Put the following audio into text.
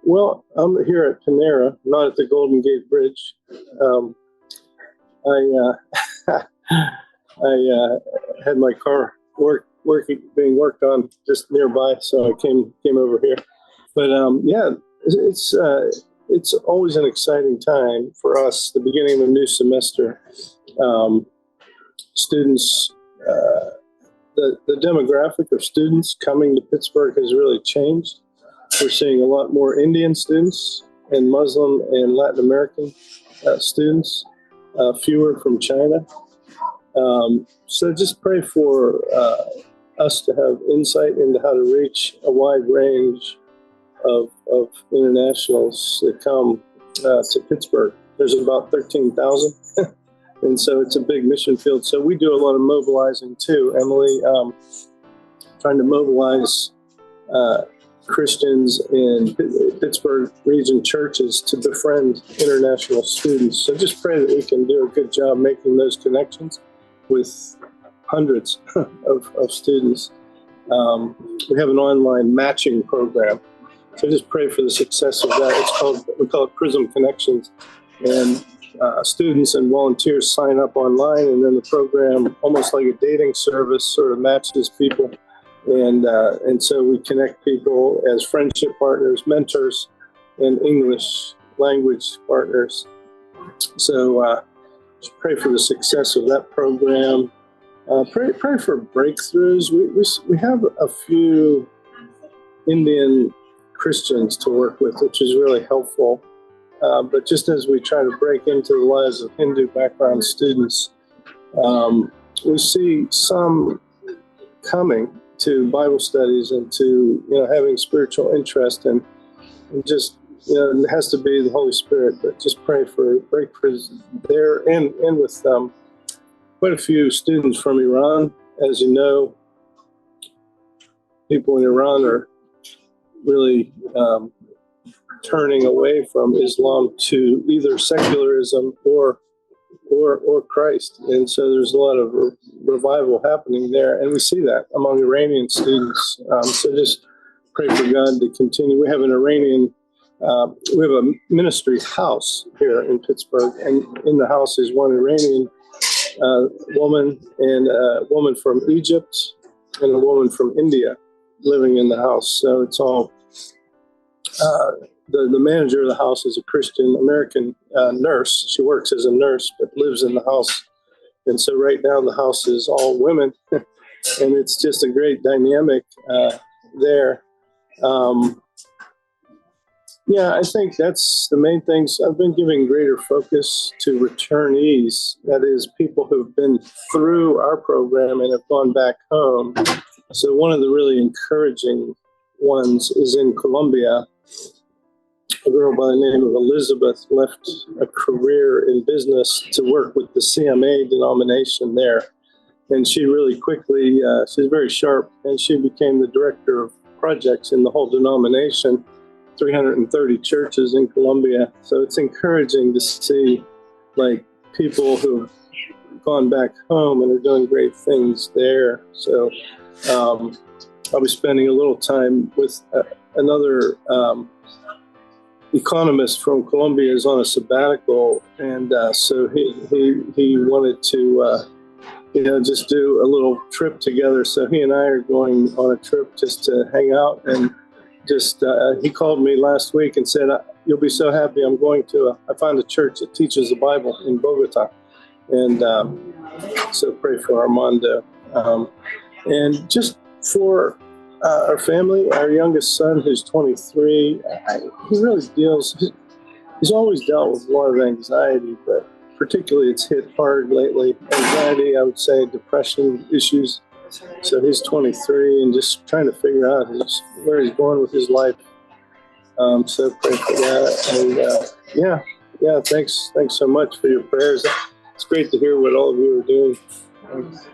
Well, I'm here at Panera, not at the Golden Gate Bridge. I had my car being worked on just nearby, so I came over here. But yeah, it's always an exciting time for us. The beginning of a new semester, students. The demographic of students coming to Pittsburgh has really changed. We're seeing a lot more Indian students and Muslim and Latin American students, fewer from China. So just pray for us to have insight into how to reach a wide range of internationals that come to Pittsburgh. There's about 13,000. And so it's a big mission field. So we do a lot of mobilizing too, Emily, trying to mobilize Christians in Pittsburgh region churches to befriend international students. So just pray that we can do a good job making those connections with hundreds of students. We have an online matching program. So just pray for the success of that. We call it PRISM Connections. And students and volunteers sign up online, and then the program, almost like a dating service, sort of matches people. And so we connect people as friendship partners, mentors, and English language partners. So just pray for the success of that program. Pray for breakthroughs. We have a few Indian Christians to work with, which is really helpful. But just as we try to break into the lives of Hindu background students, we see some coming to Bible studies and to having spiritual interest, and just it has to be the Holy Spirit. But just pray for breakthroughs there, and with quite a few students from Iran. As you know, people in Iran are really turning away from Islam to either secularism or Christ. And so there's a lot of revival happening there. And we see that among Iranian students. So just pray for God to continue. We have an Iranian, we have a ministry house here in Pittsburgh. And in the house is one Iranian woman and a woman from Egypt and a woman from India living in the house. So it's all, the manager of the house is a Christian American nurse. She works as a nurse, but lives in the house. And so right now the house is all women, and it's just a great dynamic there. Yeah, I think that's the main things. I've been giving greater focus to returnees, that is, people who've been through our program and have gone back home. So one of the really encouraging ones is in Colombia. A girl by the name of Elizabeth left a career in business to work with the CMA denomination there. And she really quickly, she's very sharp, and she became the director of projects in the whole denomination, 330 churches in Colombia. So it's encouraging to see people who've gone back home and are doing great things there. So I'll be spending a little time with another economist from Colombia is on a sabbatical, and so he wanted to just do a little trip together. So he and I are going on a trip just to hang out, and just he called me last week and said, "You'll be so happy. I'm going to I found a church that teaches the Bible in Bogota," and so pray for Armando, and just for our family. Our youngest son, who's 23, he really he's always dealt with a lot of anxiety, but particularly it's hit hard lately. Anxiety, I would say, depression issues. So he's 23 and just trying to figure out where he's going with his life. So pray for that. And yeah, thanks so much for your prayers. It's great to hear what all of you are doing. Thanks.